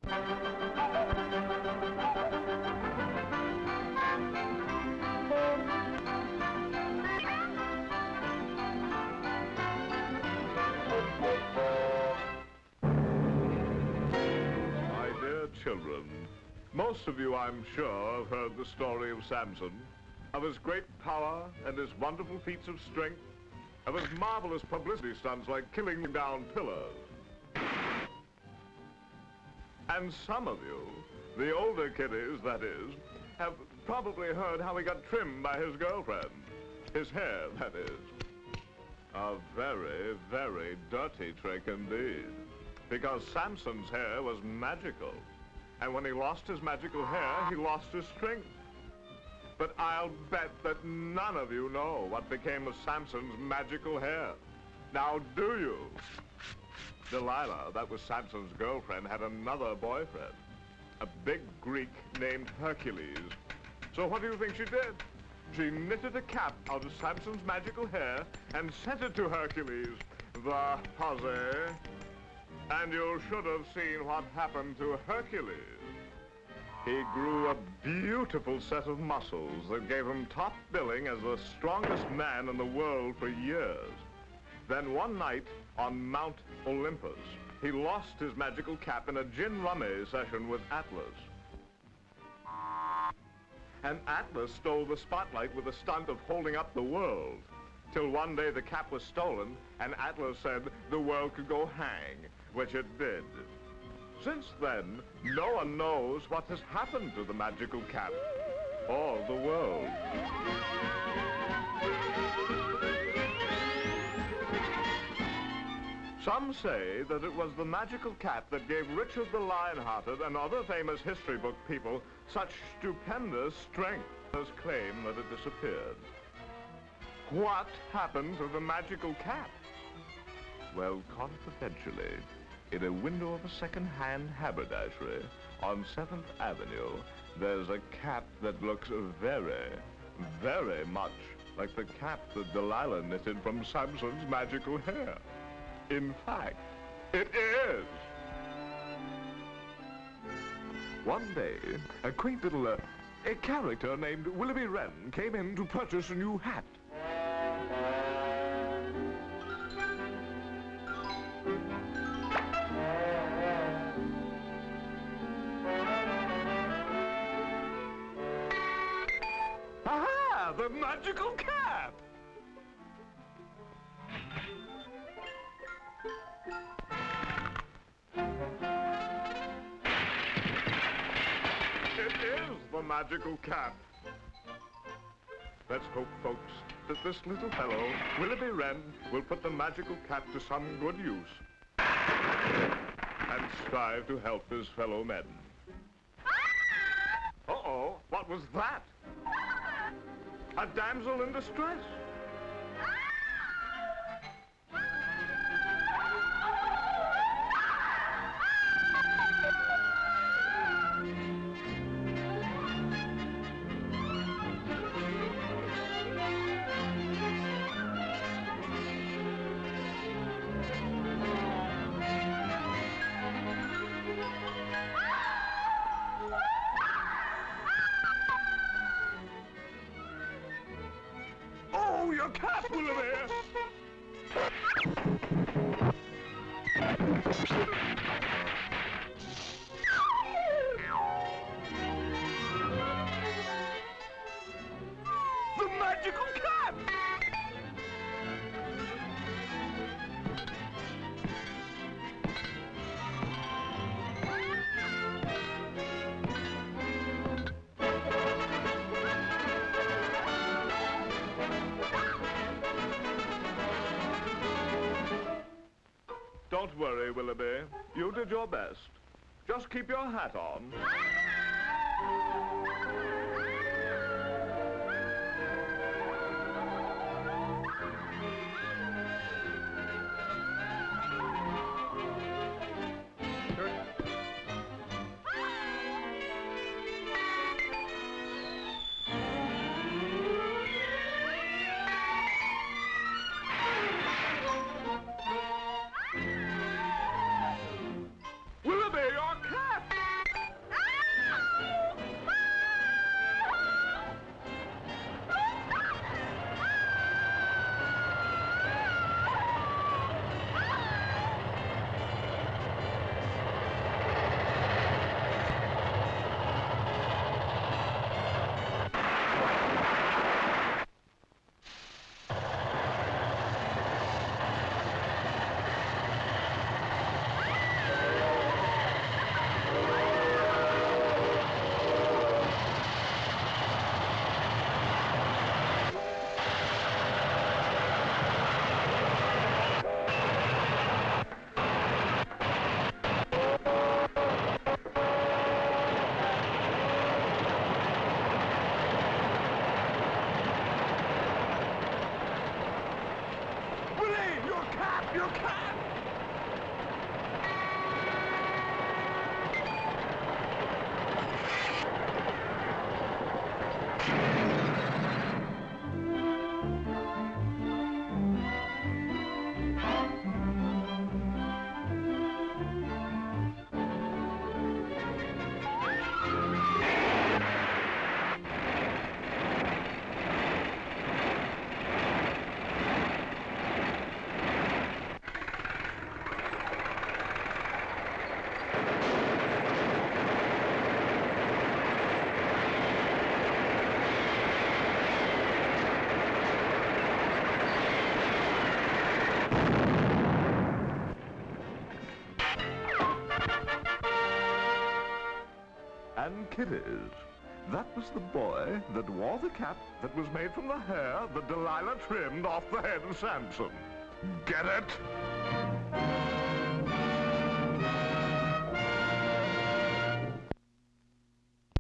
My dear children, most of you, I'm sure, have heard the story of Samson, of his great power and his wonderful feats of strength, of his marvelous publicity stunts like killing down pillars. And some of you, the older kiddies, that is, have probably heard how he got trimmed by his girlfriend. His hair, that is. A very, very dirty trick indeed. Because Samson's hair was magical. And when he lost his magical hair, he lost his strength. But I'll bet that none of you know what became of Samson's magical hair. Now, do you? Delilah, that was Samson's girlfriend, had another boyfriend. A big Greek named Hercules. So what do you think she did? She knitted a cap out of Samson's magical hair and sent it to Hercules, the hussy. And you should have seen what happened to Hercules. He grew a beautiful set of muscles that gave him top billing as the strongest man in the world for years. Then one night on Mount Olympus, he lost his magical cap in a gin rummy session with Atlas. And Atlas stole the spotlight with a stunt of holding up the world. Till one day the cap was stolen, and Atlas said the world could go hang, which it did. Since then, no one knows what has happened to the magical cap, or the world. Some say that it was the magical cap that gave Richard the Lionhearted and other famous history book people such stupendous strength. Others claim that it disappeared. What happened to the magical cap? Well, confidentially, in a window of a second-hand haberdashery on 7th Avenue, there's a cap that looks very, very much like the cap that Delilah knitted from Samson's magical hair. In fact, it is. One day, a quaint little a character named Willoughby Wren came in to purchase a new hat. Aha! The magical cap! The magical cap. Let's hope, folks, that this little fellow, Willoughby Wren, will put the magical cap to some good use and strive to help his fellow men. Uh-oh, what was that? A damsel in distress. Your cap, Willoughby! The magical cap! Don't worry, Willoughby. You did your best. Just keep your hat on. Willoughby, your cap! You can't! And kitties. That was the boy that wore the cap that was made from the hair that Delilah trimmed off the head of Samson. Get it?